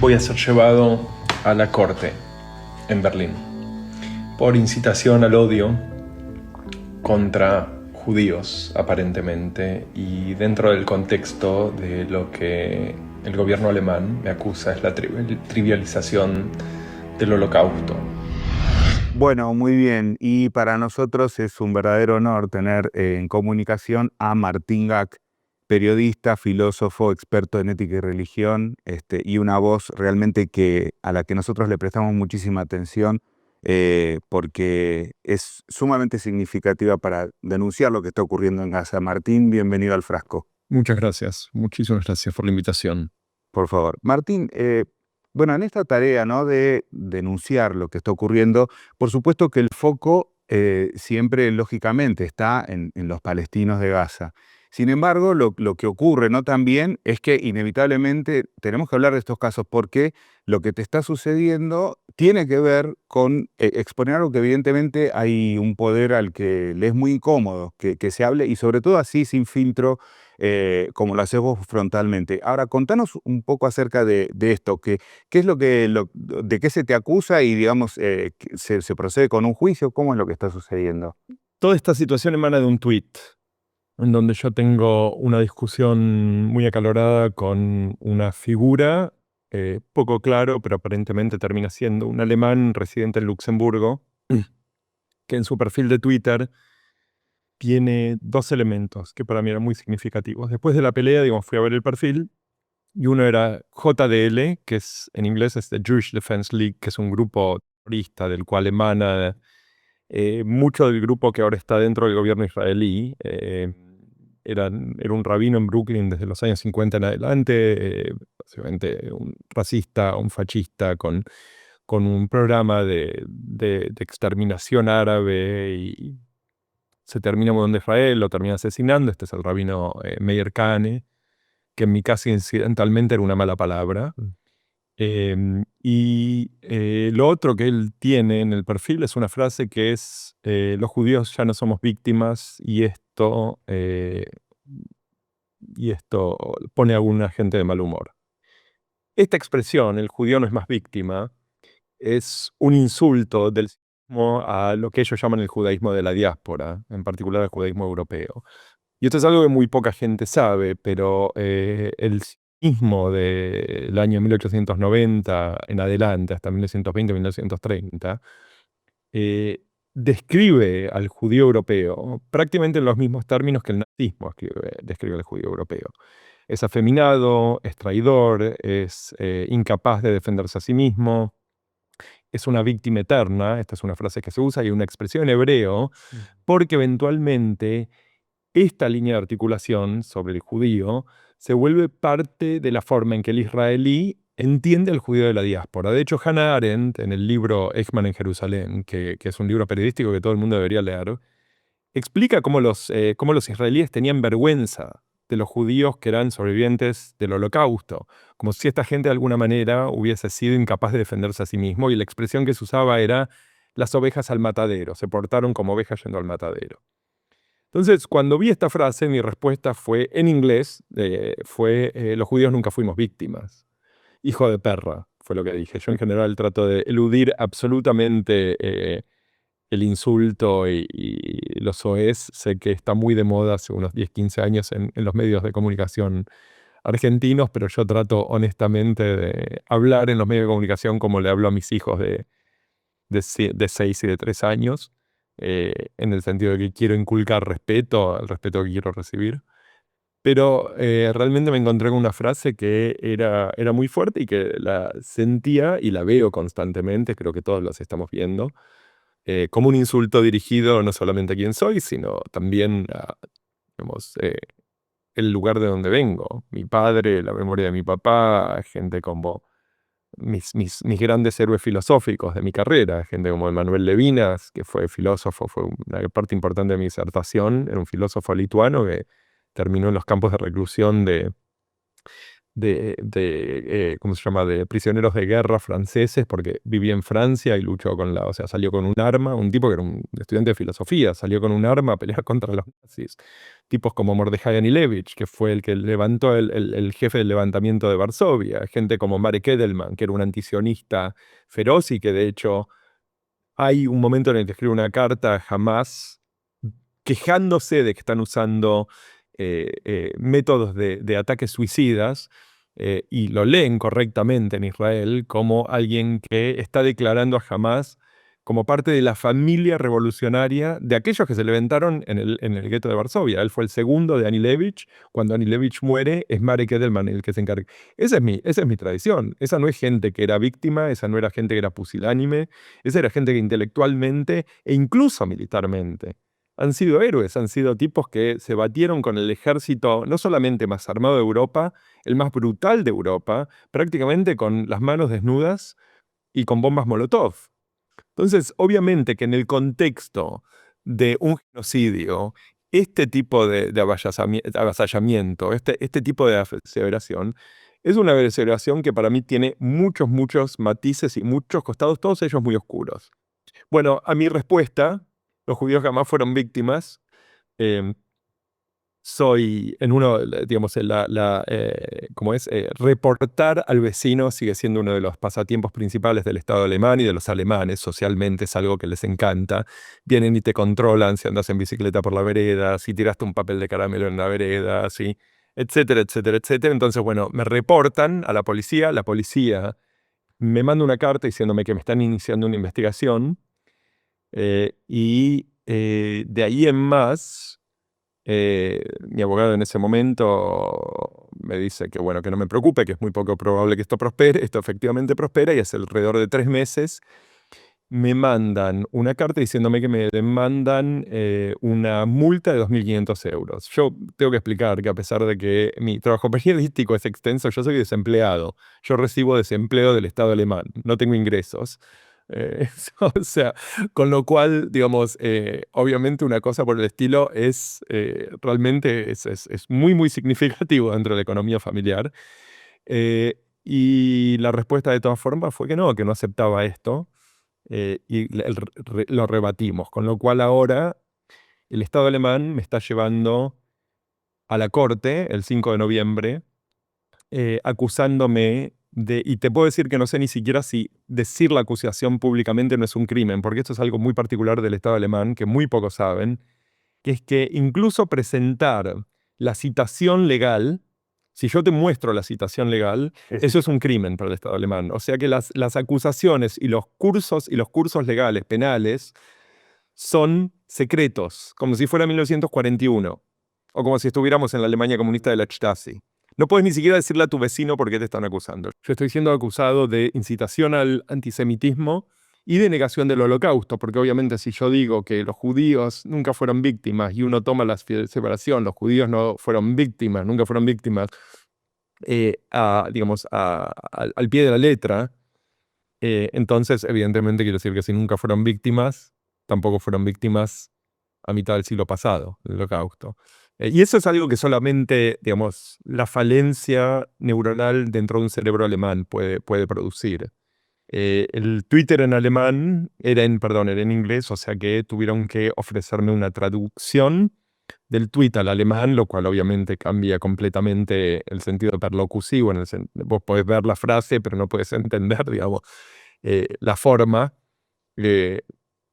voy a ser llevado a la corte en Berlín por incitación al odio contra judíos, aparentemente, y dentro del contexto de lo que el gobierno alemán me acusa es la trivialización del Holocausto. Bueno, muy bien. Y para nosotros es un verdadero honor tener en comunicación a Martín Gack, periodista, filósofo, experto en ética y religión, y una voz realmente a la que nosotros le prestamos muchísima atención porque es sumamente significativa para denunciar lo que está ocurriendo en Gaza. Martín, bienvenido al Frasco. Muchas gracias, muchísimas gracias por la invitación. Por favor. Martín, bueno, en esta tarea, ¿no?, de denunciar lo que está ocurriendo, por supuesto que el foco siempre, lógicamente, está en los palestinos de Gaza. Sin embargo, lo que ocurre, ¿no?, también es que inevitablemente tenemos que hablar de estos casos porque lo que te está sucediendo tiene que ver con exponer algo que evidentemente hay un poder al que le es muy incómodo que se hable y sobre todo así, sin filtro, como lo haces vos frontalmente. Ahora, contanos un poco acerca de esto, ¿qué es de qué se te acusa y, digamos, se procede con un juicio? ¿Cómo es lo que está sucediendo? Toda esta situación emana de un tuit, en donde yo tengo una discusión muy acalorada con una figura, poco claro, pero aparentemente termina siendo un alemán residente en Luxemburgo, que en su perfil de Twitter tiene dos elementos que para mí eran muy significativos. Después de la pelea, digamos, fui a ver el perfil, y uno era JDL, que en inglés es The Jewish Defense League, que es un grupo terrorista del cual emana mucho del grupo que ahora está dentro del gobierno israelí. Era un rabino en Brooklyn desde los años 50 en adelante, básicamente un racista, un fascista, con un programa de exterminación árabe, y se termina mudando a Israel, lo termina asesinando. Este es el rabino Meir Kahane, que en mi caso incidentalmente era una mala palabra. Lo otro que él tiene en el perfil es una frase que es: los judíos ya no somos víctimas, y esto pone a alguna gente de mal humor. Esta expresión, el judío no es más víctima, es un insulto del sionismo a lo que ellos llaman el judaísmo de la diáspora, en particular el judaísmo europeo. Y esto es algo que muy poca gente sabe, pero el sionismo del año 1890 en adelante, hasta 1920-1930, describe al judío europeo prácticamente en los mismos términos que el nazismo describe al judío europeo. Es afeminado, es traidor, es incapaz de defenderse a sí mismo, es una víctima eterna. Esta es una frase que se usa y una expresión en hebreo, porque eventualmente esta línea de articulación sobre el judío se vuelve parte de la forma en que el israelí entiende al judío de la diáspora. De hecho, Hannah Arendt, en el libro Eichmann en Jerusalén, que es un libro periodístico que todo el mundo debería leer, explica cómo los israelíes tenían vergüenza de los judíos que eran sobrevivientes del Holocausto, como si esta gente de alguna manera hubiese sido incapaz de defenderse a sí mismo, y la expresión que se usaba era las ovejas al matadero, se portaron como ovejas yendo al matadero. Entonces, cuando vi esta frase, mi respuesta fue en inglés, los judíos nunca fuimos víctimas. Hijo de perra, fue lo que dije. Yo en general trato de eludir absolutamente el insulto y los soez. Sé que está muy de moda hace unos 10, 15 años en los medios de comunicación argentinos, pero yo trato honestamente de hablar en los medios de comunicación como le hablo a mis hijos de 6 y de 3 años, en el sentido de que quiero inculcar respeto, el respeto que quiero recibir. Pero realmente me encontré con una frase que era muy fuerte y que la sentía y la veo constantemente, creo que todos las estamos viendo, como un insulto dirigido no solamente a quién soy, sino también a, digamos, el lugar de donde vengo, mi padre, la memoria de mi papá, gente como mis grandes héroes filosóficos de mi carrera, gente como Emanuel Levinas, que fue filósofo, fue una parte importante de mi disertación, era un filósofo lituano que terminó en los campos de reclusión de ¿cómo se llama?, de prisioneros de guerra franceses, porque vivía en Francia y luchó o sea, salió con un arma, un tipo que era un estudiante de filosofía, salió con un arma a pelear contra los nazis. Tipos como Mordechai Anilevich, que fue el que levantó el jefe del levantamiento de Varsovia, gente como Marek Edelman, que era un antisionista feroz y que de hecho hay un momento en el que escribe una carta a Hamas quejándose de que están usando métodos de ataques suicidas, y lo leen correctamente en Israel como alguien que está declarando a Hamas como parte de la familia revolucionaria de aquellos que se levantaron en el gueto de Varsovia. Él fue el segundo de Anilevich. Cuando Anilevich muere, es Marek Edelman el que se encarga. Esa es mi tradición. Esa no es gente que era víctima, esa no era gente que era pusilánime, esa era gente que intelectualmente e incluso militarmente han sido héroes, han sido tipos que se batieron con el ejército no solamente más armado de Europa, el más brutal de Europa, prácticamente con las manos desnudas y con bombas Molotov. Entonces, obviamente que en el contexto de un genocidio, este tipo de avasallamiento, este tipo de aseveración, es una aseveración que para mí tiene muchos, muchos matices y muchos costados, todos ellos muy oscuros. Bueno, a mi respuesta, los judíos jamás fueron víctimas. em, Soy en uno, digamos, ¿cómo es? Reportar al vecino sigue siendo uno de los pasatiempos principales del Estado alemán y de los alemanes. Socialmente es algo que les encanta. Vienen y te controlan si andas en bicicleta por la vereda, si tiraste un papel de caramelo en la vereda, ¿sí? Etcétera, etcétera, etcétera. Entonces, bueno, me reportan a la policía me manda una carta diciéndome que me están iniciando una investigación, y de ahí en más, mi abogado en ese momento me dice que, bueno, que no me preocupe, que es muy poco probable que esto prospere. Esto efectivamente prospera y hace alrededor de 3 meses me mandan una carta diciéndome que me demandan una multa de 2.500 euros. Yo tengo que explicar que a pesar de que mi trabajo periodístico es extenso, yo soy desempleado. Yo recibo desempleo del Estado alemán, no tengo ingresos. Eh, o sea, con lo cual, digamos, obviamente una cosa por el estilo realmente es muy, muy significativo dentro de la economía familiar. Y la respuesta de todas formas fue que no aceptaba esto, y lo rebatimos, con lo cual ahora el Estado alemán me está llevando a la corte el 5 de noviembre, acusándome y te puedo decir que no sé ni siquiera si decir la acusación públicamente no es un crimen, porque esto es algo muy particular del Estado alemán que muy pocos saben, que es que incluso presentar la citación legal, si yo te muestro la citación legal, eso es un crimen para el Estado alemán. O sea que las acusaciones y los cursos legales, penales, son secretos, como si fuera 1941, o como si estuviéramos en la Alemania comunista de la Stasi. No puedes ni siquiera decirle a tu vecino por qué te están acusando. Yo estoy siendo acusado de incitación al antisemitismo y de negación del holocausto, porque obviamente si yo digo que los judíos nunca fueron víctimas y uno toma la separación, los judíos no fueron víctimas, nunca fueron víctimas, digamos, al pie de la letra, entonces evidentemente quiero decir que si nunca fueron víctimas, tampoco fueron víctimas a mitad del siglo pasado, del holocausto. Y eso es algo que solamente, digamos, la falencia neuronal dentro de un cerebro alemán puede producir. El Twitter en alemán era en inglés, o sea que tuvieron que ofrecerme una traducción del tweet al alemán, lo cual obviamente cambia completamente el sentido perlocusivo. Vos podés ver la frase, pero no podés entender, digamos, la forma. Eh,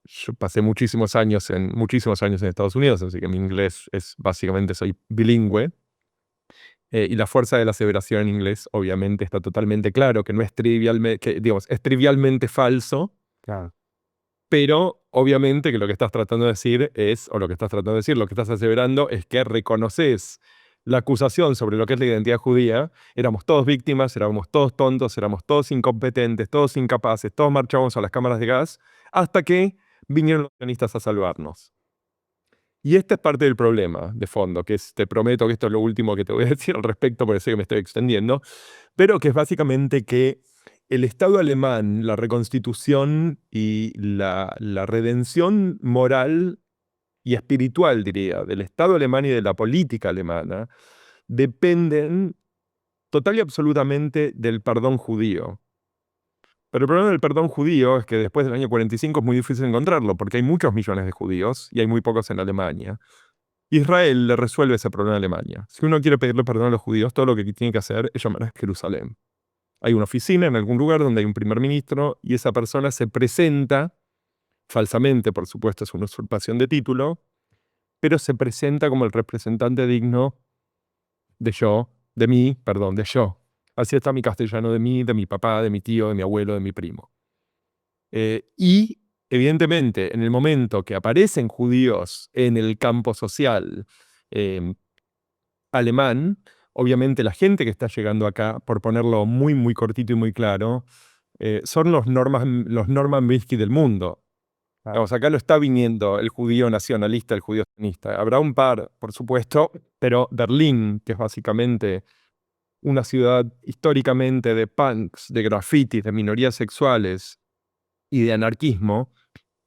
yo pasé muchísimos años en Estados Unidos, así que mi inglés básicamente soy bilingüe. Y la fuerza de la aseveración en inglés, obviamente, está totalmente claro que no es digamos, es trivialmente falso, Claro. pero obviamente que lo que estás tratando de decir lo que estás aseverando es que reconoces la acusación sobre lo que es la identidad judía. Éramos todos víctimas, éramos todos tontos, éramos todos incompetentes, todos incapaces, todos marchábamos a las cámaras de gas, hasta que vinieron los sionistas a salvarnos. Y esta es parte del problema de fondo, te prometo que esto es lo último que te voy a decir al respecto, porque sé que me estoy extendiendo, pero que es básicamente que el Estado alemán, la reconstitución y la redención moral y espiritual, diría, del Estado alemán y de la política alemana, dependen total y absolutamente del perdón judío. Pero el problema del perdón judío es que después del año 45 es muy difícil encontrarlo, porque hay muchos millones de judíos y hay muy pocos en Alemania. Israel le resuelve ese problema a Alemania. Si uno quiere pedirle perdón a los judíos, todo lo que tiene que hacer es llamar a Jerusalén. Hay una oficina en algún lugar donde hay un primer ministro y esa persona se presenta, falsamente, por supuesto, es una usurpación de título, pero se presenta como el representante digno de mí, perdón, de yo. Así está mi castellano de mí, de mi papá, de mi tío, de mi abuelo, de mi primo. Y evidentemente, en el momento que aparecen judíos en el campo social eh, alemán, obviamente la gente que está llegando acá, por ponerlo muy, muy cortito y muy claro, son los Norman Biscuit del mundo. Claro. Vamos, acá no está viniendo el judío nacionalista, el judío sionista. Habrá un par, por supuesto, pero Berlín, que es básicamente una ciudad históricamente de punks, de grafitis, de minorías sexuales y de anarquismo,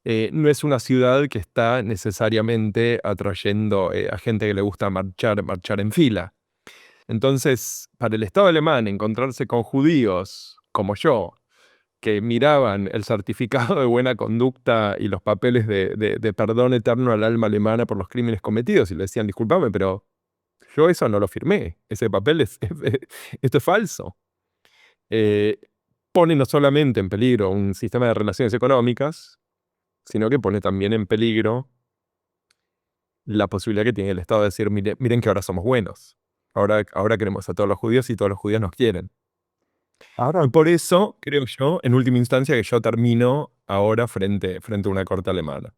no es una ciudad que está necesariamente atrayendo a gente que le gusta marchar en fila. Entonces, para el Estado alemán, encontrarse con judíos como yo, que miraban el certificado de buena conducta y los papeles de perdón eterno al alma alemana por los crímenes cometidos y le decían, discúlpame, pero yo eso no lo firmé, ese papel esto es falso. Eh, Pone no solamente en peligro un sistema de relaciones económicas, sino que pone también en peligro la posibilidad que tiene el Estado de decir, miren que ahora somos buenos. Ahora queremos a todos los judíos y todos los judíos nos quieren. Ahora, Y por eso, creo yo, en última instancia, que yo termino ahora frente a una corte alemana.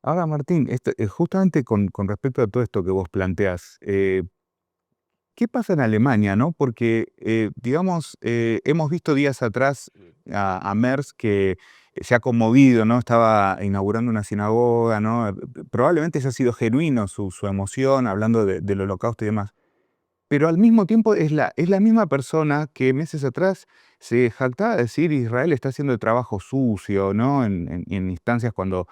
ahora Martín, justamente con respecto a todo esto que vos planteás, ¿qué pasa en Alemania, no? Porque, digamos, hemos visto días atrás a Merz que se ha conmovido, ¿no? Estaba inaugurando una sinagoga, ¿no? Probablemente haya sido genuino su emoción, hablando del Holocausto y demás. Pero al mismo tiempo es la misma persona que meses atrás se jactaba de decir Israel está haciendo el trabajo sucio, ¿no? En instancias cuando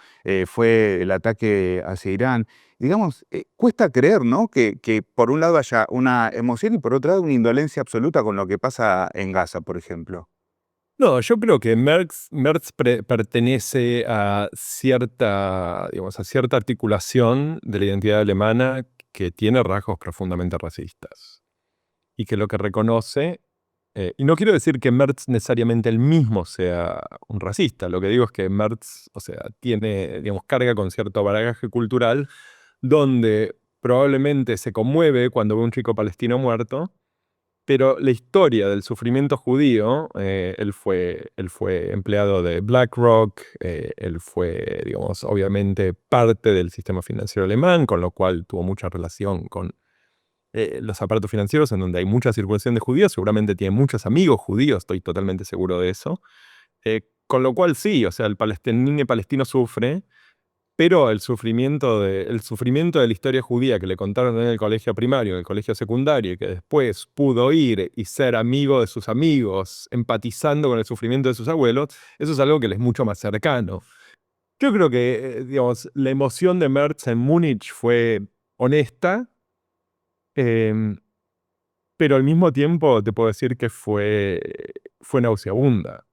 fue el ataque hacia Irán. Digamos, cuesta creer, ¿no? Que por un lado haya una emoción y por otro lado una indolencia absoluta con lo que pasa en Gaza, por ejemplo. No, yo creo que Merz pertenece digamos, a cierta articulación de la identidad alemana que tiene rasgos profundamente racistas. Y que lo que reconoce, y no quiero decir que Merz necesariamente él mismo sea un racista, lo que digo es que Merz, o sea, tiene, digamos, carga con cierto bagaje cultural donde probablemente se conmueve cuando ve a un chico palestino muerto, pero la historia del sufrimiento judío, él fue empleado de BlackRock, él fue, digamos, obviamente parte del sistema financiero alemán, con lo cual tuvo mucha relación con los aparatos financieros en donde hay mucha circulación de judíos, seguramente tiene muchos amigos judíos, estoy totalmente seguro de eso. Con lo cual sí, o sea, el niño palestino sufre, pero el sufrimiento de la historia judía que le contaron en el colegio primario, en el colegio secundario, y que después pudo ir y ser amigo de sus amigos, empatizando con el sufrimiento de sus abuelos, eso es algo que le es mucho más cercano. Yo creo que, digamos, la emoción de Merz en Múnich fue honesta, em, pero al mismo tiempo te puedo decir que fue nauseabunda,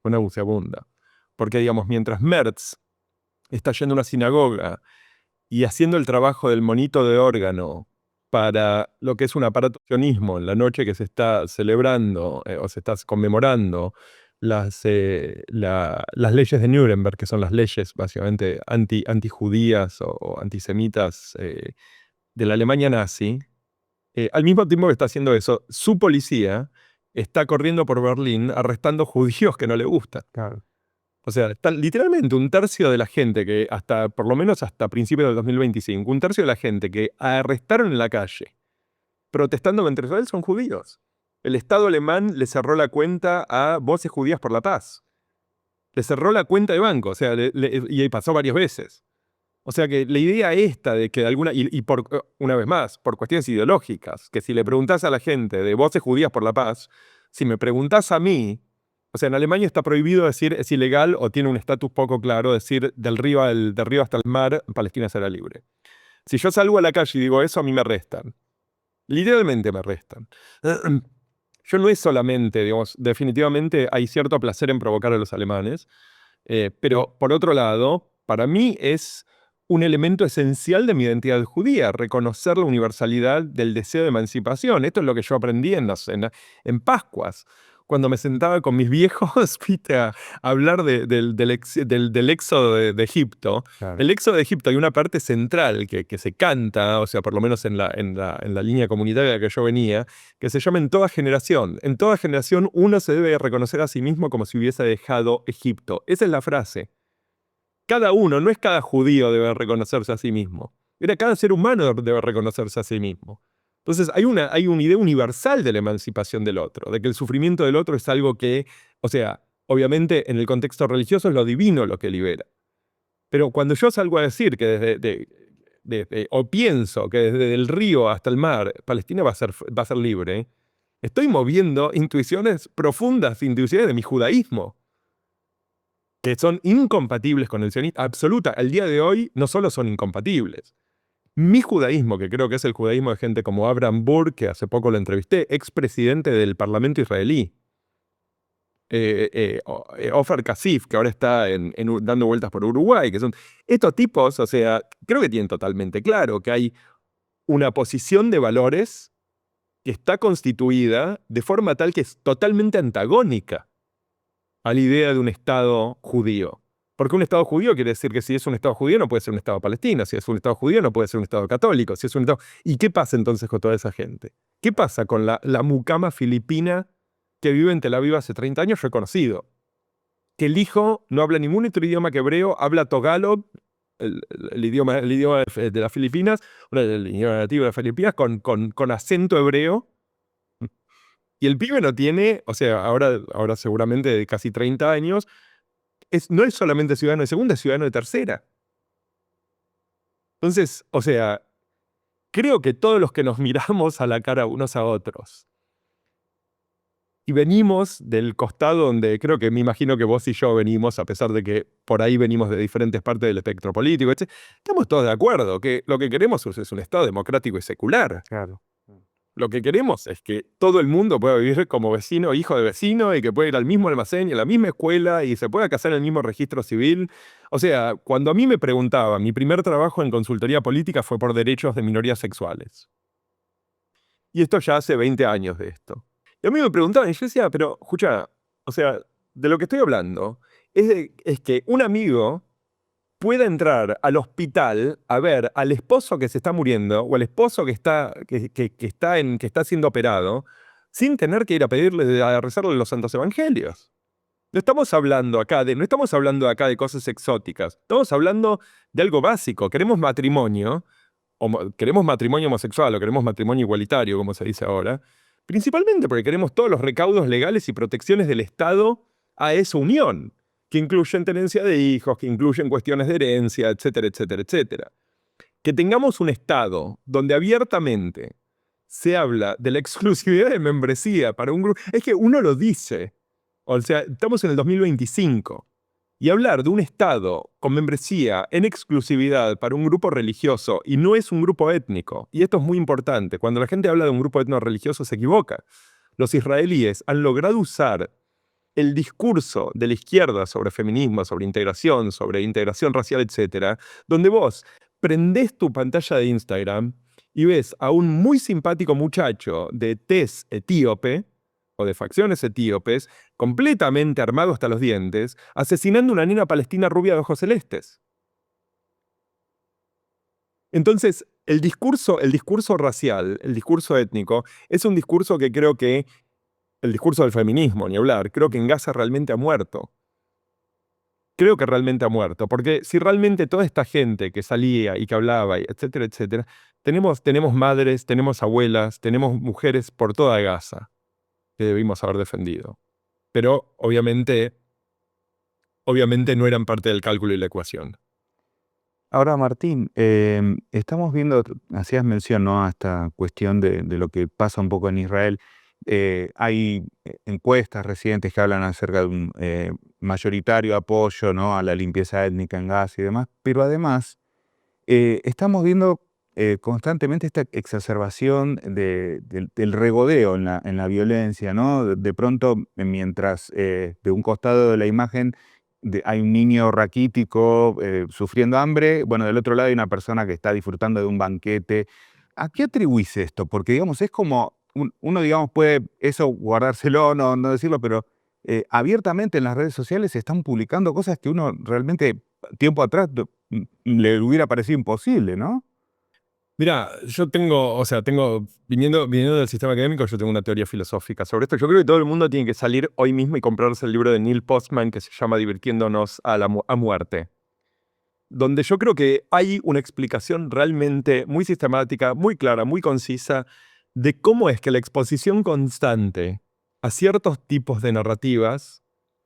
fue nauseabunda. Porque, digamos, mientras Merz está yendo a una sinagoga y haciendo el trabajo del monito de órgano para lo que es un aparato sionismo en la noche que se está celebrando o se está conmemorando las leyes de Nuremberg, que son las leyes básicamente antijudías o antisemitas de la Alemania nazi. Al mismo tiempo que está haciendo eso, su policía está corriendo por Berlín arrestando judíos que no le gustan. Claro. O sea, está literalmente un tercio de la gente que por lo menos hasta principios del 2025, un tercio de la gente que arrestaron en la calle protestando contra Israel son judíos. El Estado alemán le cerró la cuenta a Voces Judías por la Paz. Le cerró la cuenta de banco, o sea, y pasó varias veces. O sea que la idea esta de que una vez más, por cuestiones ideológicas, que si le preguntás a la gente de Voces Judías por la Paz, si me preguntás a mí, o sea, en Alemania está prohibido decir es ilegal o tiene un estatus poco claro decir del río hasta el mar, Palestina será libre. Si yo salgo a la calle y digo eso, a mí me arrestan. Literalmente me restan. Yo no es solamente, digamos, definitivamente hay cierto placer en provocar a los alemanes, pero por otro lado, para mí es un elemento esencial de mi identidad judía, reconocer la universalidad del deseo de emancipación. Esto es lo que yo aprendí en Pascuas. Cuando me sentaba con mis viejos, viste, a hablar del éxodo de Egipto. Claro. El éxodo de Egipto hay una parte central que se canta, o sea, por lo menos en la línea comunitaria de la que yo venía, que se llama En toda generación. En toda generación uno se debe reconocer a sí mismo como si hubiese dejado Egipto. Esa es la frase. Cada uno, no es cada judío debe reconocerse a sí mismo. Era cada ser humano debe reconocerse a sí mismo. Entonces hay una idea universal de la emancipación del otro, de que el sufrimiento del otro es algo que, o sea, obviamente en el contexto religioso es lo divino lo que libera. Pero cuando yo salgo a decir que o pienso que desde el río hasta el mar Palestina va a ser libre, estoy moviendo intuiciones profundas, intuiciones de mi judaísmo, que son incompatibles con el sionismo. Absoluta, al día de hoy no solo son incompatibles. Mi judaísmo, que creo que es el judaísmo de gente como Abraham Burr, que hace poco lo entrevisté, expresidente del Parlamento israelí, Ofer Kasif, que ahora está dando vueltas por Uruguay, que son estos tipos, o sea, creo que tienen totalmente claro que hay una posición de valores que está constituida de forma tal que es totalmente antagónica a la idea de un Estado judío. Porque un Estado judío quiere decir que si es un Estado judío no puede ser un Estado palestino, si es un Estado judío no puede ser un Estado católico, si es un Estado... ¿Y qué pasa entonces con toda esa gente? ¿Qué pasa con la mucama filipina que vive en Tel Aviv hace 30 años reconocido? Que el hijo no habla ningún otro idioma que hebreo, habla tagalog, el idioma de las Filipinas, el idioma nativo de las Filipinas, con acento hebreo. Y el pibe no tiene, o sea, ahora seguramente de casi 30 años, no es solamente ciudadano de segunda, es ciudadano de tercera. Entonces, o sea, creo que todos los que nos miramos a la cara unos a otros y venimos del costado donde creo que me imagino que vos y yo venimos, a pesar de que por ahí venimos de diferentes partes del espectro político, etc., estamos todos de acuerdo que lo que queremos es un Estado democrático y secular. Claro. Lo que queremos es que todo el mundo pueda vivir como vecino, hijo de vecino, y que pueda ir al mismo almacén y a la misma escuela y se pueda casar en el mismo registro civil. O sea, cuando a mí me preguntaba, mi primer trabajo en consultoría política fue por derechos de minorías sexuales. Y esto ya hace 20 años de esto. Y a mí me preguntaban, y yo decía, pero, escucha, o sea, de lo que estoy hablando es que un amigo pueda entrar al hospital a ver al esposo que se está muriendo o al esposo que está siendo operado sin tener que ir a rezarle los santos evangelios. No estamos hablando acá de cosas exóticas. Estamos hablando de algo básico. Queremos matrimonio, queremos matrimonio homosexual o queremos matrimonio igualitario, como se dice ahora, principalmente porque queremos todos los recaudos legales y protecciones del Estado a esa unión, que incluyen tenencia de hijos, que incluyen cuestiones de herencia, etcétera, etcétera, etcétera. Que tengamos un Estado donde abiertamente se habla de la exclusividad de membresía para un grupo, es que uno lo dice. O sea, estamos en el 2025 y hablar de un Estado con membresía en exclusividad para un grupo religioso y no es un grupo étnico, y esto es muy importante, cuando la gente habla de un grupo etno-religioso se equivoca. Los israelíes han logrado usar el discurso de la izquierda sobre feminismo, sobre integración racial, etcétera, donde vos prendés tu pantalla de Instagram y ves a un muy simpático muchacho de tez etíope o de facciones etíopes, completamente armado hasta los dientes, asesinando a una nena palestina rubia de ojos celestes. Entonces, el discurso racial, el discurso étnico, es un discurso que creo que el discurso del feminismo, ni hablar, creo que en Gaza realmente ha muerto. Creo que realmente ha muerto, porque si realmente toda esta gente que salía y que hablaba, etcétera, etcétera, tenemos madres, tenemos abuelas, tenemos mujeres por toda Gaza que debimos haber defendido. Pero obviamente no eran parte del cálculo y la ecuación. Ahora, Martín, estamos viendo, hacías mención, ¿no?, a esta cuestión de lo que pasa un poco en Israel. Hay encuestas recientes que hablan acerca de un mayoritario apoyo, ¿no?, a la limpieza étnica en Gaza y demás, pero además estamos viendo constantemente esta exacerbación del regodeo en la violencia, ¿no? De pronto, mientras de un costado de la imagen hay un niño raquítico sufriendo hambre, bueno, del otro lado hay una persona que está disfrutando de un banquete. ¿A qué atribuís esto? Porque, digamos, es como, uno, digamos, puede eso guardárselo, no decirlo, pero abiertamente en las redes sociales se están publicando cosas que uno realmente tiempo atrás le hubiera parecido imposible, ¿no? Mira, yo tengo, o sea, viniendo del sistema académico, yo tengo una teoría filosófica sobre esto. Yo creo que todo el mundo tiene que salir hoy mismo y comprarse el libro de Neil Postman que se llama Divirtiéndonos a muerte, donde yo creo que hay una explicación realmente muy sistemática, muy clara, muy concisa, de cómo es que la exposición constante a ciertos tipos de narrativas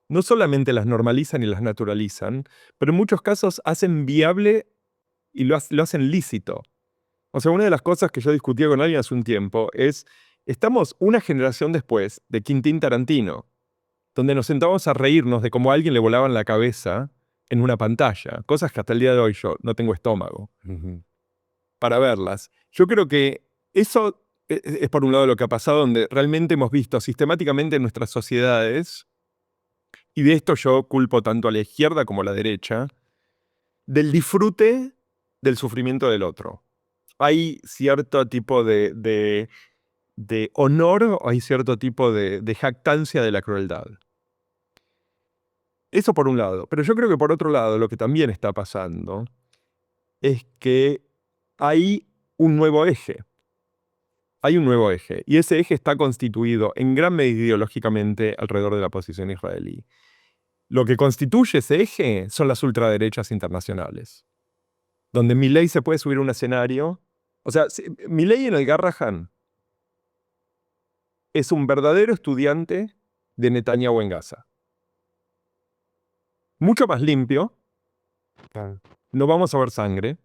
no solamente las normalizan y las naturalizan, pero en muchos casos hacen viable y lo hacen lícito. O sea, una de las cosas que yo discutía con alguien hace un tiempo es, estamos una generación después de Quentin Tarantino, donde nos sentamos a reírnos de cómo a alguien le volaban la cabeza en una pantalla, cosas que hasta el día de hoy yo no tengo estómago para verlas. Yo creo que eso es por un lado lo que ha pasado, donde realmente hemos visto sistemáticamente en nuestras sociedades, y de esto yo culpo tanto a la izquierda como a la derecha, del disfrute del sufrimiento del otro. Hay cierto tipo de honor o hay cierto tipo de jactancia de la crueldad. Eso por un lado. Pero yo creo que por otro lado lo que también está pasando es que hay un nuevo eje. Hay un nuevo eje. Y ese eje está constituido en gran medida ideológicamente alrededor de la posición israelí. Lo que constituye ese eje son las ultraderechas internacionales, donde Milei se puede subir a un escenario. O sea, Milei en el Garrahan es un verdadero estudiante de Netanyahu en Gaza. Mucho más limpio, Claro. no vamos a ver sangre,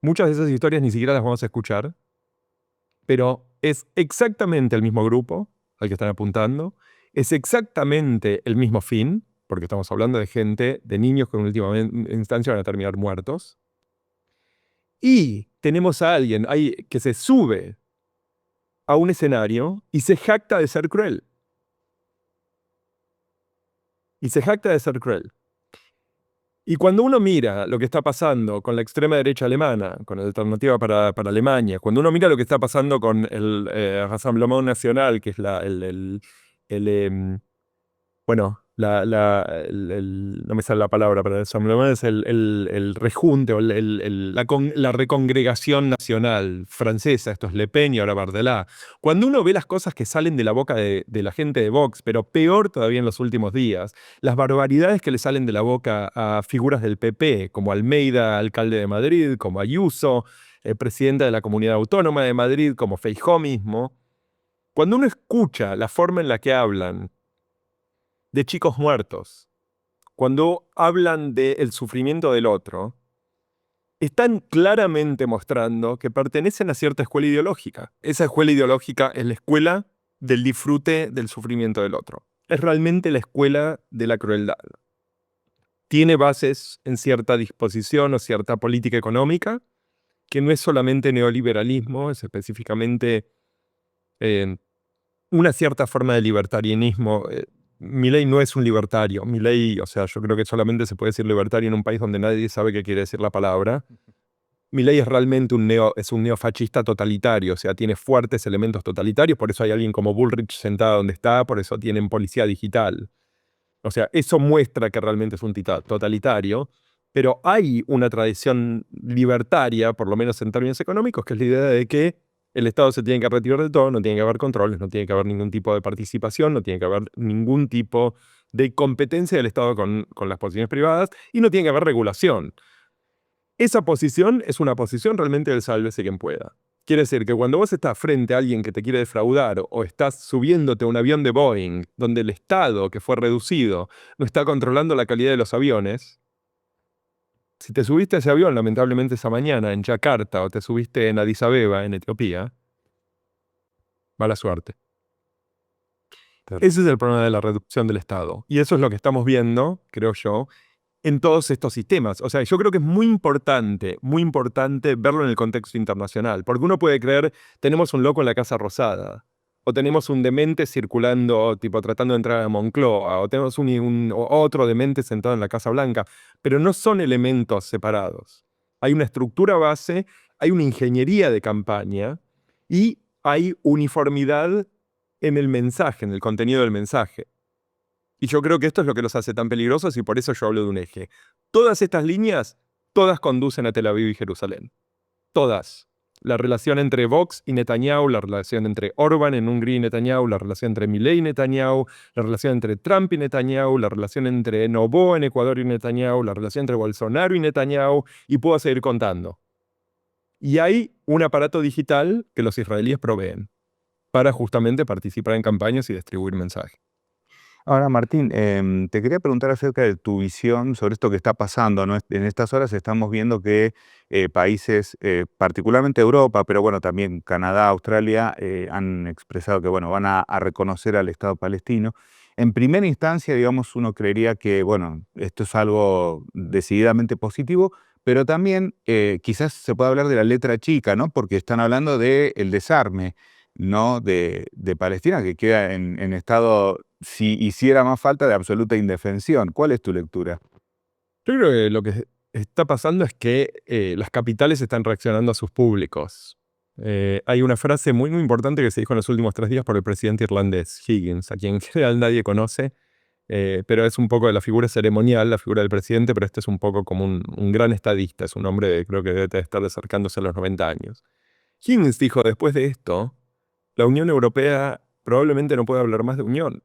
muchas de esas historias ni siquiera las vamos a escuchar, pero es exactamente el mismo grupo al que están apuntando, es exactamente el mismo fin, porque estamos hablando de gente, de niños que en última instancia van a terminar muertos, y tenemos a alguien ahí que se sube a un escenario y se jacta de ser cruel. Y se jacta de ser cruel. Y cuando uno mira lo que está pasando con la extrema derecha alemana, con la Alternativa para Alemania, cuando uno mira lo que está pasando con el Rassemblement National, que es el, bueno, no me sale la palabra, pero el Rassemblement es el rejunte o la recongregación nacional francesa, esto es Le Pen y ahora Bardella. Cuando uno ve las cosas que salen de la boca de la gente de Vox, pero peor todavía en los últimos días, las barbaridades que le salen de la boca a figuras del PP, como Almeida, alcalde de Madrid, como Ayuso, presidenta de la Comunidad Autónoma de Madrid, como Feijóo mismo, cuando uno escucha la forma en la que hablan de chicos muertos, cuando hablan del sufrimiento del otro, están claramente mostrando que pertenecen a cierta escuela ideológica. Esa escuela ideológica es la escuela del disfrute del sufrimiento del otro. Es realmente la escuela de la crueldad. Tiene bases en cierta disposición o cierta política económica, que no es solamente neoliberalismo, es específicamente una cierta forma de libertarianismo. Milei no es un libertario. Milei, o sea, yo creo que solamente se puede decir libertario en un país donde nadie sabe qué quiere decir la palabra. Milei es realmente es un neofascista totalitario, o sea, tiene fuertes elementos totalitarios, por eso hay alguien como Bullrich sentado donde está, por eso tienen policía digital. O sea, eso muestra que realmente es un totalitario, pero hay una tradición libertaria, por lo menos en términos económicos, que es la idea de que el Estado se tiene que retirar de todo, no tiene que haber controles, no tiene que haber ningún tipo de participación, no tiene que haber ningún tipo de competencia del Estado con las posiciones privadas y no tiene que haber regulación. Esa posición es una posición realmente del sálvese quien pueda. Quiere decir que cuando vos estás frente a alguien que te quiere defraudar o estás subiéndote a un avión de Boeing donde el Estado, que fue reducido, no está controlando la calidad de los aviones, si te subiste a ese avión lamentablemente esa mañana en Yakarta o te subiste en Addis Abeba, en Etiopía, mala suerte. Claro. Ese es el problema de la reducción del Estado. Y eso es lo que estamos viendo, creo yo, en todos estos sistemas. O sea, yo creo que es muy importante verlo en el contexto internacional, porque uno puede creer, tenemos un loco en la Casa Rosada, o tenemos un demente circulando, tipo tratando de entrar a Moncloa, o tenemos otro demente sentado en la Casa Blanca, pero no son elementos separados. Hay una estructura base, hay una ingeniería de campaña y hay uniformidad en el mensaje, en el contenido del mensaje. Y yo creo que esto es lo que los hace tan peligrosos y por eso yo hablo de un eje. Todas estas líneas, todas conducen a Tel Aviv y Jerusalén. Todas. La relación entre Vox y Netanyahu, la relación entre Orbán en Hungría y Netanyahu, la relación entre Milei y Netanyahu, la relación entre Trump y Netanyahu, la relación entre Noboa en Ecuador y Netanyahu, la relación entre Bolsonaro y Netanyahu, y puedo seguir contando. Y hay un aparato digital que los israelíes proveen para justamente participar en campañas y distribuir mensajes. Ahora, Martín, te quería preguntar acerca de tu visión sobre esto que está pasando, ¿no? En estas horas estamos viendo que países, particularmente Europa, pero bueno, también Canadá, Australia, han expresado que bueno, van a reconocer al Estado palestino. En primera instancia, digamos, uno creería que bueno, esto es algo decididamente positivo, pero también quizás se puede hablar de la letra chica, ¿no? Porque están hablando del desarme, ¿no? de Palestina, que queda en estado, si hiciera más falta, de absoluta indefensión. ¿Cuál es tu lectura? Yo creo que lo que está pasando es que las capitales están reaccionando a sus públicos. Hay una frase muy, muy importante que se dijo en los últimos 3 días por el presidente irlandés, Higgins, a quien en general nadie conoce, pero es un poco de la figura ceremonial, la figura del presidente, pero este es un poco como un gran estadista, es un hombre creo que debe estar acercándose a los 90 años. Higgins dijo, después de esto, la Unión Europea probablemente no puede hablar más de unión.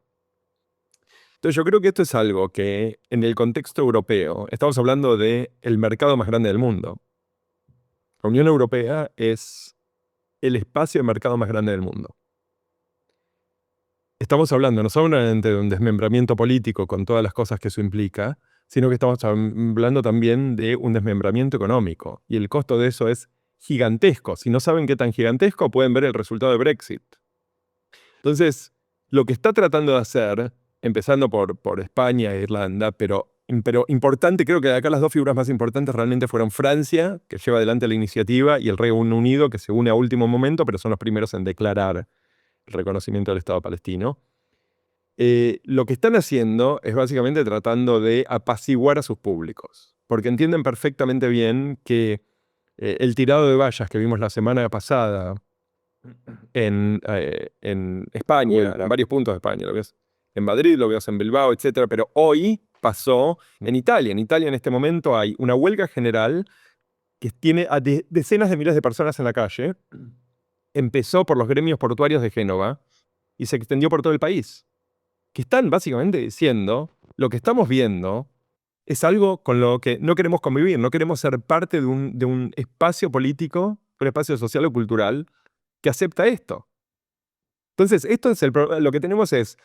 Entonces yo creo que esto es algo que en el contexto europeo, estamos hablando del mercado más grande del mundo. La Unión Europea es el espacio de mercado más grande del mundo. Estamos hablando no solamente de un desmembramiento político con todas las cosas que eso implica, sino que estamos hablando también de un desmembramiento económico. Y el costo de eso es gigantesco. Si no saben qué tan gigantesco, pueden ver el resultado de Brexit. Entonces, lo que está tratando de hacer, empezando por España e Irlanda, pero importante, creo que de acá las 2 figuras más importantes realmente fueron Francia, que lleva adelante la iniciativa, y el Reino Unido, que se une a último momento, pero son los primeros en declarar el reconocimiento del Estado palestino. Lo que están haciendo es básicamente tratando de apaciguar a sus públicos, porque entienden perfectamente bien que el tirado de vallas que vimos la semana pasada en España, en varios puntos de España, lo ves en Madrid, lo ves en Bilbao, etcétera, pero hoy pasó en Italia. En Italia en este momento hay una huelga general que tiene a decenas de miles de personas en la calle. Empezó por los gremios portuarios de Génova y se extendió por todo el país, que están básicamente diciendo, lo que estamos viendo es algo con lo que no queremos convivir, no queremos ser parte de un espacio político, un espacio social o cultural que acepta esto. Entonces, esto es lo que tenemos es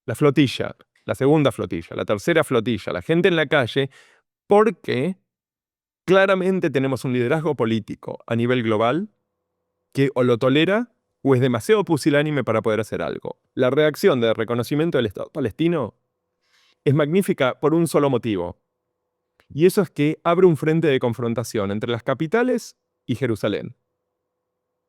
la flotilla, la segunda flotilla, la tercera flotilla, la gente en la calle, porque claramente tenemos un liderazgo político a nivel global que o lo tolera o es demasiado pusilánime para poder hacer algo. La reacción de reconocimiento del Estado palestino es magnífica por un solo motivo, y eso es que abre un frente de confrontación entre las capitales y Jerusalén.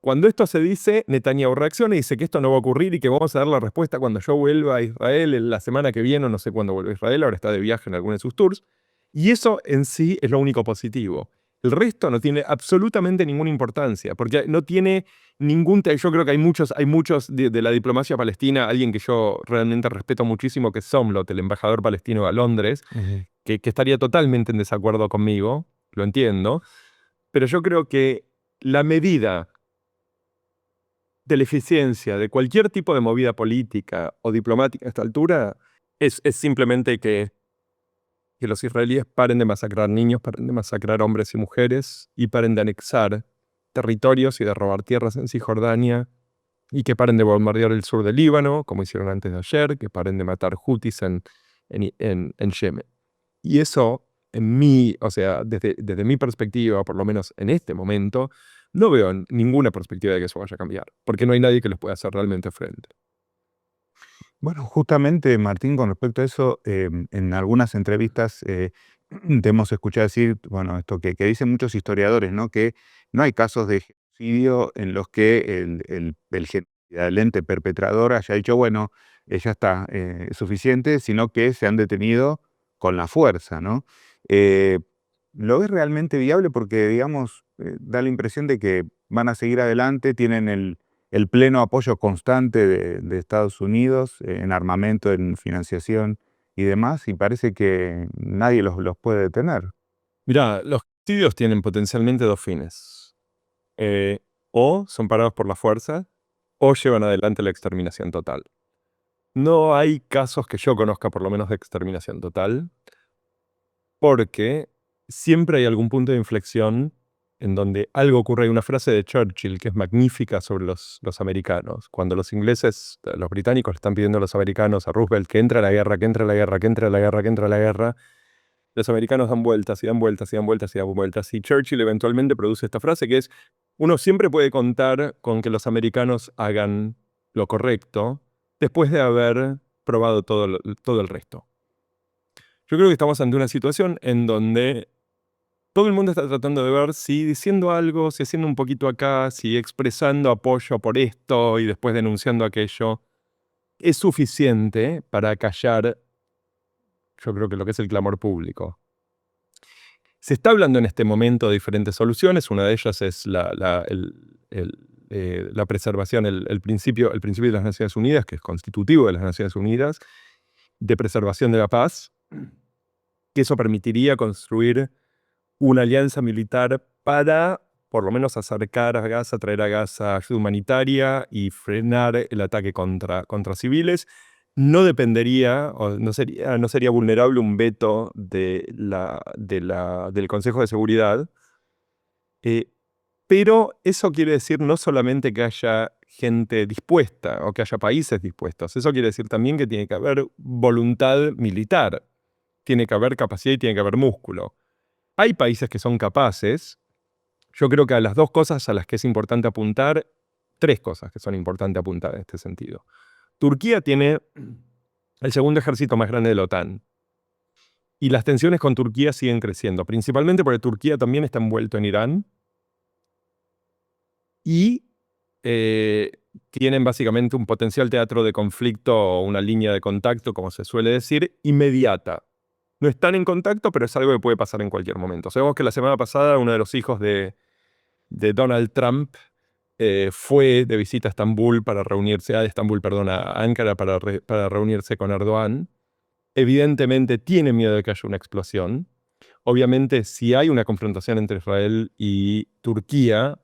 Cuando esto se dice, Netanyahu reacciona y dice que esto no va a ocurrir y que vamos a dar la respuesta cuando yo vuelva a Israel en la semana que viene, o no sé cuándo vuelve a Israel, ahora está de viaje en alguno de sus tours. Y eso en sí es lo único positivo. El resto no tiene absolutamente ninguna importancia, porque no tiene yo creo que hay muchos de la diplomacia palestina, alguien que yo realmente respeto muchísimo, que es Somlot, el embajador palestino a Londres, que estaría totalmente en desacuerdo conmigo, lo entiendo, pero yo creo que la medida de la eficiencia de cualquier tipo de movida política o diplomática a esta altura es simplemente que los israelíes paren de masacrar niños, paren de masacrar hombres y mujeres y paren de anexar territorios y de robar tierras en Cisjordania y que paren de bombardear el sur del Líbano, como hicieron antes de ayer, que paren de matar hutis en Yemen. Y eso, o sea, desde mi perspectiva, por lo menos en este momento, no veo ninguna perspectiva de que eso vaya a cambiar, porque no hay nadie que les pueda hacer realmente frente. Bueno, justamente, Martín, con respecto a eso, en algunas entrevistas te hemos escuchado decir, bueno, esto que dicen muchos historiadores, ¿no? Que no hay casos de genocidio en los que el ente perpetrador haya dicho, bueno, ya está, es suficiente, sino que se han detenido con la fuerza, ¿no? Eh, ¿Lo ves realmente viable? Porque, digamos, da la impresión de que van a seguir adelante, tienen el pleno apoyo constante de Estados Unidos en armamento, en financiación y demás, y parece que nadie los puede detener. Mirá, los genocidios tienen potencialmente dos fines. O son parados por la fuerza, o llevan adelante la exterminación total. No hay casos que yo conozca, por lo menos, de exterminación total, porque siempre hay algún punto de inflexión en donde algo ocurre. Hay una frase de Churchill que es magnífica sobre los americanos. Cuando los ingleses, los británicos le están pidiendo a los americanos, a Roosevelt, que entre a la guerra, que entre a la guerra, que entre a la guerra, que entre a la guerra, los americanos dan vueltas y dan vueltas y dan vueltas y dan vueltas. Y Churchill eventualmente produce esta frase que es: uno siempre puede contar con que los americanos hagan lo correcto después de haber probado todo el resto. Yo creo que estamos ante una situación en donde todo el mundo está tratando de ver si diciendo algo, si haciendo un poquito acá, si expresando apoyo por esto y después denunciando aquello, es suficiente para callar, yo creo que lo que es el clamor público. Se está hablando en este momento de diferentes soluciones. Una de ellas es la preservación, el principio de las Naciones Unidas, que es constitutivo de las Naciones Unidas, de preservación de la paz, que eso permitiría construir una alianza militar para, por lo menos, acercar a Gaza, traer a Gaza ayuda humanitaria y frenar el ataque contra civiles. No dependería, o no sería vulnerable un veto del Consejo de Seguridad. Pero eso quiere decir no solamente que haya gente dispuesta o que haya países dispuestos. Eso quiere decir también que tiene que haber voluntad militar, tiene que haber capacidad y tiene que haber músculo. Hay países que son capaces. Yo creo que a las dos cosas a las que es importante apuntar, tres cosas que son importantes apuntar en este sentido. Turquía tiene el segundo ejército más grande de la OTAN. Y las tensiones con Turquía siguen creciendo, principalmente porque Turquía también está envuelto en Irán. Y tienen básicamente un potencial teatro de conflicto o una línea de contacto, como se suele decir, inmediata. No están en contacto, pero es algo que puede pasar en cualquier momento. Sabemos que la semana pasada uno de los hijos de Donald Trump fue de visita a Estambul para reunirse, a Ankara para reunirse con Erdogan. Evidentemente tiene miedo de que haya una explosión. Obviamente, si hay una confrontación entre Israel y Turquía,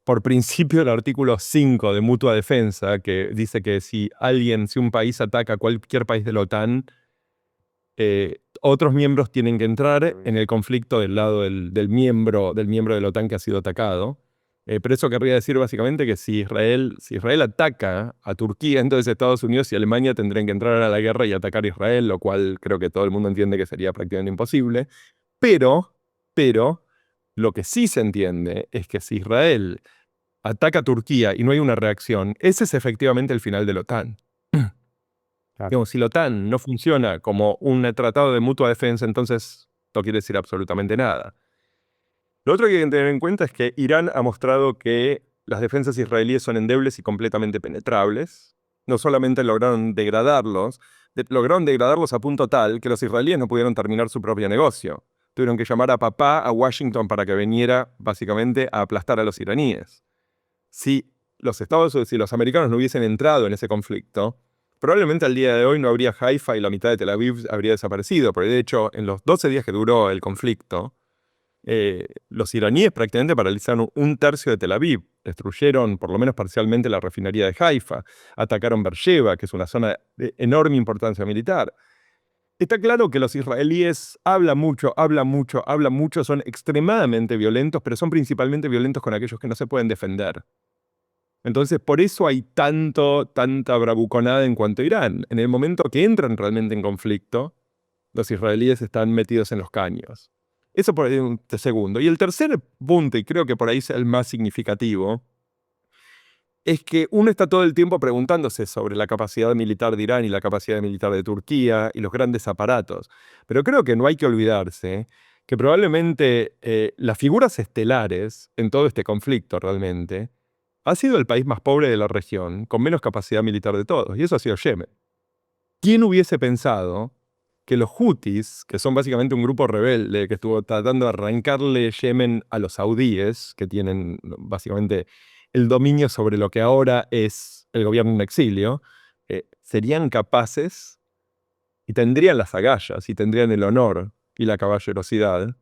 por principio el artículo 5 de mutua defensa, que dice que si un país ataca a cualquier país de la OTAN, otros miembros tienen que entrar en el conflicto del lado del miembro de la OTAN que ha sido atacado. Pero eso querría decir básicamente que si Israel ataca a Turquía, entonces Estados Unidos y Alemania tendrían que entrar a la guerra y atacar a Israel, lo cual creo que todo el mundo entiende que sería prácticamente imposible. Pero, lo que sí se entiende es que si Israel ataca a Turquía y no hay una reacción, ese es efectivamente el final de la OTAN. Claro. Digamos, si la OTAN no funciona como un tratado de mutua defensa, entonces no quiere decir absolutamente nada. Lo otro que hay que tener en cuenta es que Irán ha mostrado que las defensas israelíes son endebles y completamente penetrables. No solamente lograron degradarlos a punto tal que los israelíes no pudieron terminar su propio negocio. Tuvieron que llamar a papá a Washington para que viniera básicamente a aplastar a los iraníes. Si los americanos no hubiesen entrado en ese conflicto, probablemente al día de hoy no habría Haifa y la mitad de Tel Aviv habría desaparecido. Porque de hecho, en los 12 días que duró el conflicto, los iraníes prácticamente paralizaron un tercio de Tel Aviv. Destruyeron por lo menos parcialmente la refinería de Haifa. Atacaron Beersheba, que es una zona de enorme importancia militar. Está claro que los israelíes hablan mucho, son extremadamente violentos, pero son principalmente violentos con aquellos que no se pueden defender. Entonces, por eso hay tanta bravuconada en cuanto a Irán. En el momento que entran realmente en conflicto, los israelíes están metidos en los caños. Eso por ahí un segundo. Y el tercer punto, y creo que por ahí es el más significativo, es que uno está todo el tiempo preguntándose sobre la capacidad militar de Irán y la capacidad militar de Turquía y los grandes aparatos. Pero creo que no hay que olvidarse que probablemente las figuras estelares en todo este conflicto realmente ha sido el país más pobre de la región, con menos capacidad militar de todos, y eso ha sido Yemen. ¿Quién hubiese pensado que los Houthis, que son básicamente un grupo rebelde que estuvo tratando de arrancarle Yemen a los saudíes, que tienen básicamente el dominio sobre lo que ahora es el gobierno en exilio, serían capaces y tendrían las agallas y tendrían el honor y la caballerosidad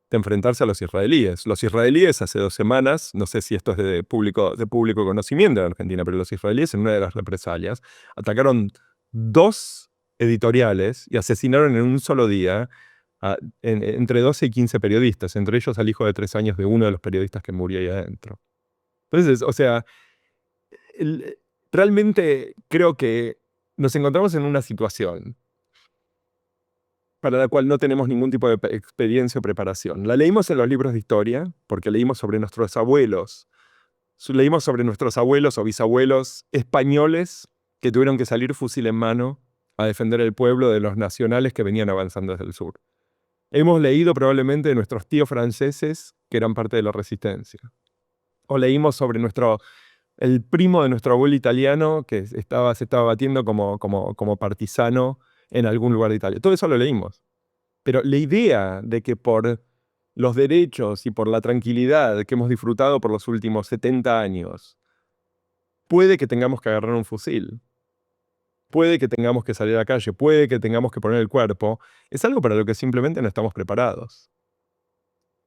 de enfrentarse a los israelíes? Los israelíes hace 2 semanas, no sé si esto es de público conocimiento en Argentina, pero los israelíes en una de las represalias atacaron 2 editoriales y asesinaron en un solo día entre 12 y 15 periodistas, entre ellos al hijo de 3 años de uno de los periodistas que murió ahí adentro. Entonces, o sea, el- realmente creo que nos encontramos en una situación para la cual no tenemos ningún tipo de experiencia o preparación. La leímos en los libros de historia, porque leímos sobre nuestros abuelos. Leímos sobre nuestros abuelos o bisabuelos españoles que tuvieron que salir fusil en mano a defender el pueblo de los nacionales que venían avanzando desde el sur. Hemos leído probablemente de nuestros tíos franceses que eran parte de la resistencia. O leímos sobre el primo de nuestro abuelo italiano que se estaba batiendo como partisano en algún lugar de Italia. Todo eso lo leímos. Pero la idea de que por los derechos y por la tranquilidad que hemos disfrutado por los últimos 70 años, puede que tengamos que agarrar un fusil, puede que tengamos que salir a la calle, puede que tengamos que poner el cuerpo, es algo para lo que simplemente no estamos preparados.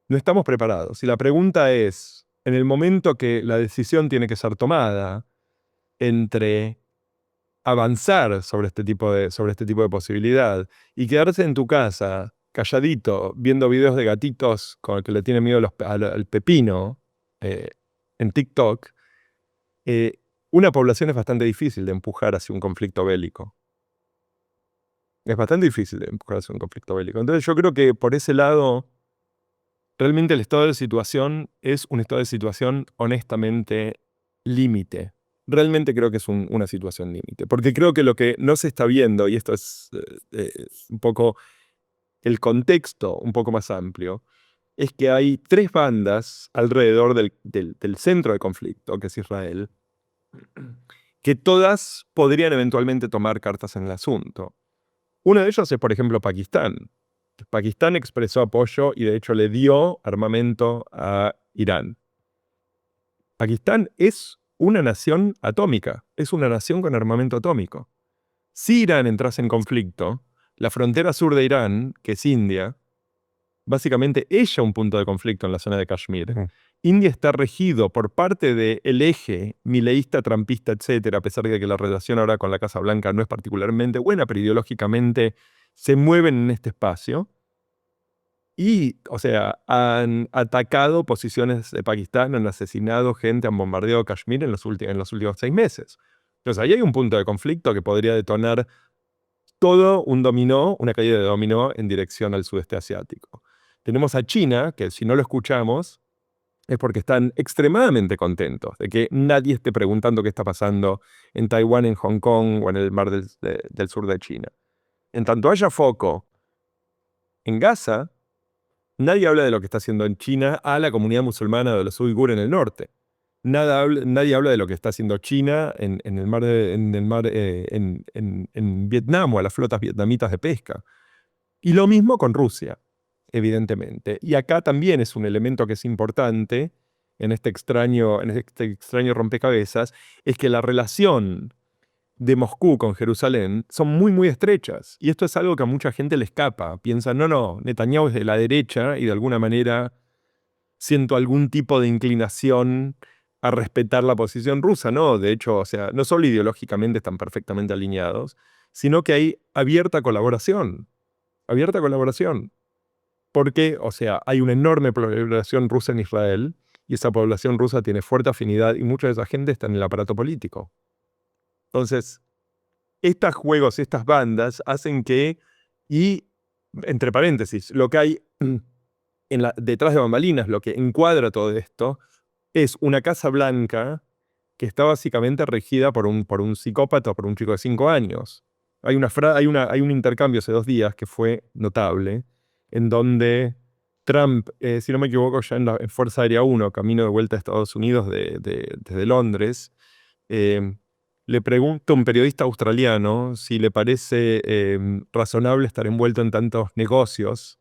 No estamos preparados. Y la pregunta es, en el momento que la decisión tiene que ser tomada entre avanzar sobre este tipo de posibilidad y quedarse en tu casa, calladito, viendo videos de gatitos con el que le tienen miedo al pepino eh, en TikTok, una población es bastante difícil de empujar hacia un conflicto bélico. Es bastante difícil de empujar hacia un conflicto bélico. Entonces yo creo que por ese lado, realmente el estado de situación es un estado de situación honestamente límite. Realmente creo que es una situación límite, porque creo que lo que no se está viendo, y esto es un poco el contexto un poco más amplio, es que hay 3 bandas alrededor del centro del conflicto, que es Israel, que todas podrían eventualmente tomar cartas en el asunto. Uno de ellos es, por ejemplo, Pakistán. Pakistán expresó apoyo y de hecho le dio armamento a Irán. Pakistán es una nación atómica, es una nación con armamento atómico. Si Irán entrase en conflicto, la frontera sur de Irán, que es India, básicamente ella un punto de conflicto en la zona de Kashmir. India está regido por parte del eje mileísta, trampista, etcétera, a pesar de que la relación ahora con la Casa Blanca no es particularmente buena, pero ideológicamente se mueven en este espacio. Y, o sea, han atacado posiciones de Pakistán, han asesinado gente, han bombardeado Kashmir en los últimos 6 meses. Entonces, ahí hay un punto de conflicto que podría detonar todo un dominó, una caída de dominó en dirección al sudeste asiático. Tenemos a China, que si no lo escuchamos, es porque están extremadamente contentos de que nadie esté preguntando qué está pasando en Taiwán, en Hong Kong o en el mar del sur de China. En tanto haya foco en Gaza, nadie habla de lo que está haciendo en China a la comunidad musulmana de los uigures en el norte. Nadie habla de lo que está haciendo China en Vietnam o a las flotas vietnamitas de pesca. Y lo mismo con Rusia, evidentemente. Y acá también es un elemento que es importante en este extraño rompecabezas, es que la relación de Moscú con Jerusalén son muy, muy estrechas. Y esto es algo que a mucha gente le escapa. Piensa, no, Netanyahu es de la derecha y de alguna manera siento algún tipo de inclinación a respetar la posición rusa. No, de hecho, o sea, no solo ideológicamente están perfectamente alineados, sino que hay abierta colaboración. Abierta colaboración. Porque, o sea, hay una enorme población rusa en Israel y esa población rusa tiene fuerte afinidad y mucha de esa gente está en el aparato político. Entonces, estos juegos, estas bandas hacen que, y entre paréntesis, lo que hay detrás de bambalinas, lo que encuadra todo esto, es una Casa Blanca que está básicamente regida por un psicópata o por un chico de 5 años. Hay un intercambio hace 2 días que fue notable, en donde Trump, si no me equivoco, ya en Fuerza Aérea 1, camino de vuelta a Estados Unidos desde Londres, eh, le pregunta a un periodista australiano si le parece razonable estar envuelto en tantos negocios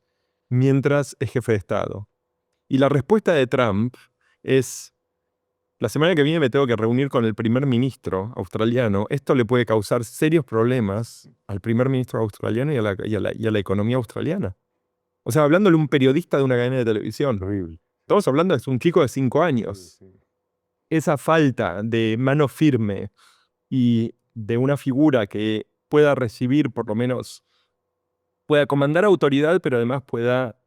mientras es jefe de Estado. Y la respuesta de Trump es: la semana que viene me tengo que reunir con el primer ministro australiano. Esto le puede causar serios problemas al primer ministro australiano y a la economía australiana. O sea, hablándole a un periodista de una cadena de televisión. Horrible. Estamos hablando de un chico de 5 Sí, años. sí. Esa falta de mano firme y de una figura que pueda recibir, por lo menos, pueda comandar autoridad, pero además pueda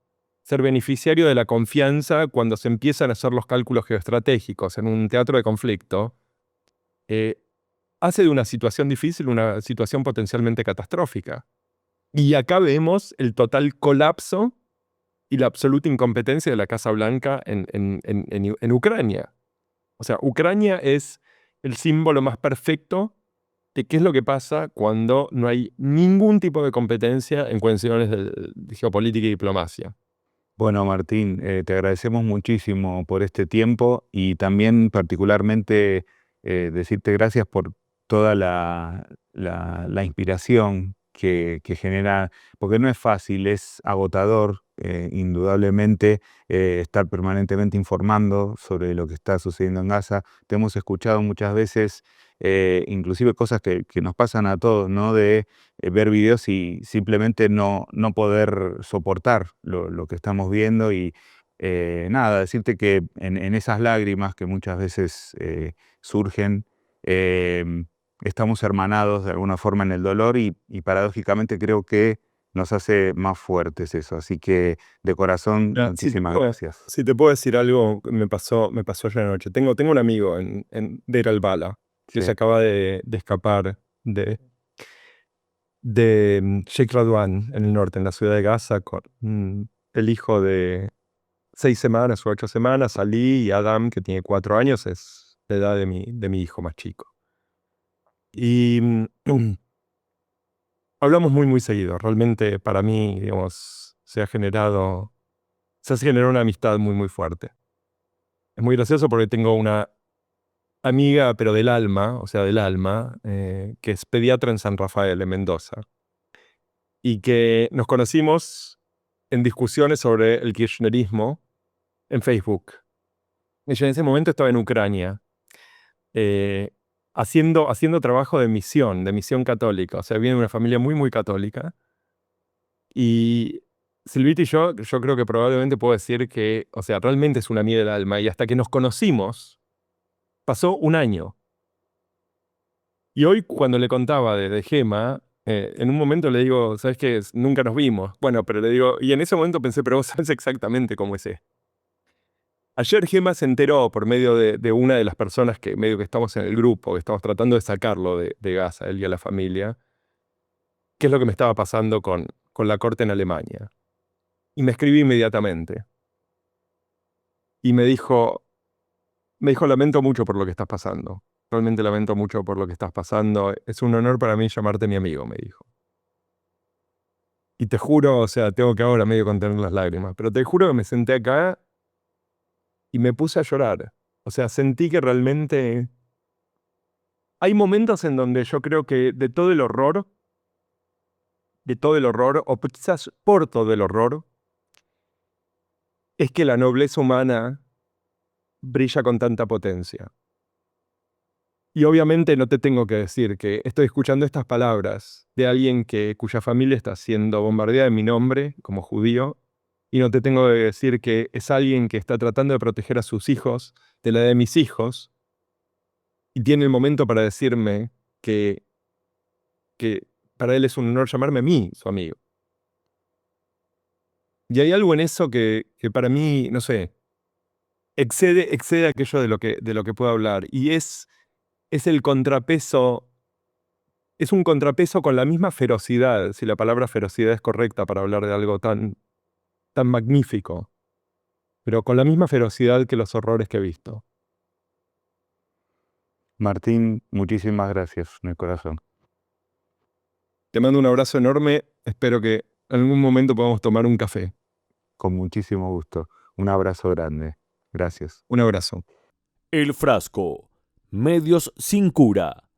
ser beneficiario de la confianza cuando se empiezan a hacer los cálculos geoestratégicos en un teatro de conflicto, eh, hace de una situación difícil una situación potencialmente catastrófica. Y acá vemos el total colapso y la absoluta incompetencia de la Casa Blanca en Ucrania. O sea, Ucrania es el símbolo más perfecto de qué es lo que pasa cuando no hay ningún tipo de competencia en cuestiones de geopolítica y diplomacia. Bueno, Martín, te agradecemos muchísimo por este tiempo y también particularmente decirte gracias por toda la inspiración que genera, porque no es fácil, es agotador, indudablemente, estar permanentemente informando sobre lo que está sucediendo en Gaza. Te hemos escuchado muchas veces, inclusive cosas que nos pasan a todos, ¿no? De ver videos y simplemente no poder soportar lo que estamos viendo y nada, decirte que en esas lágrimas que muchas veces surgen, estamos hermanados de alguna forma en el dolor y paradójicamente creo que nos hace más fuertes eso. Así que de corazón, Mira, muchísimas gracias. si te puedo decir algo, me pasó ayer anoche. Tengo un amigo en Deir al-Bala que se Sí. acaba de escapar de Sheikh Radwan en el norte, en la ciudad de Gaza, con el hijo de 6 semanas o 8 semanas, Ali, y Adam, que tiene 4 años, es la edad de mi hijo más chico. Y hablamos muy, muy seguido. Realmente para mí, digamos, se ha generado una amistad muy, muy fuerte. Es muy gracioso porque tengo una amiga, pero del alma, o sea, del alma, que es pediatra en San Rafael, en Mendoza, y que nos conocimos en discusiones sobre el kirchnerismo en Facebook. Ella en ese momento estaba en Ucrania, eh, haciendo trabajo de misión católica. O sea, viene de una familia muy, muy católica. Y Silvita y yo creo que probablemente puedo decir que, o sea, realmente es una amiga del alma. Y hasta que nos conocimos, pasó un año. Y hoy, cuando le contaba de Gema, en un momento le digo, ¿sabes qué? Nunca nos vimos. Bueno, pero le digo, y en ese momento pensé, pero vos sabes exactamente cómo es esto. Ayer Gema se enteró por medio de una de las personas que medio que estamos en el grupo, que estamos tratando de sacarlo de Gaza, él y a la familia, qué es lo que me estaba pasando con la corte en Alemania. Y me escribí inmediatamente. Y me dijo, lamento mucho por lo que estás pasando. Realmente lamento mucho por lo que estás pasando. Es un honor para mí llamarte mi amigo, me dijo. Y te juro, o sea, tengo que ahora medio contener las lágrimas, pero te juro que me senté acá y me puse a llorar. O sea, sentí que realmente hay momentos en donde yo creo que de todo el horror, o quizás por todo el horror, es que la nobleza humana brilla con tanta potencia. Y obviamente no te tengo que decir que estoy escuchando estas palabras de alguien cuya familia está siendo bombardeada en mi nombre como judío, y no te tengo que decir que es alguien que está tratando de proteger a sus hijos de la de mis hijos, y tiene el momento para decirme que para él es un honor llamarme a mí su amigo. Y hay algo en eso que para mí, no sé, excede aquello de lo que puedo hablar. Y es el contrapeso, es un contrapeso con la misma ferocidad, si la palabra ferocidad es correcta para hablar de algo tan magnífico, pero con la misma ferocidad que los horrores que he visto. Martín, muchísimas gracias, en el corazón. Te mando un abrazo enorme. Espero que en algún momento podamos tomar un café. Con muchísimo gusto. Un abrazo grande. Gracias. Un abrazo. El Frasco. Medios sin cura.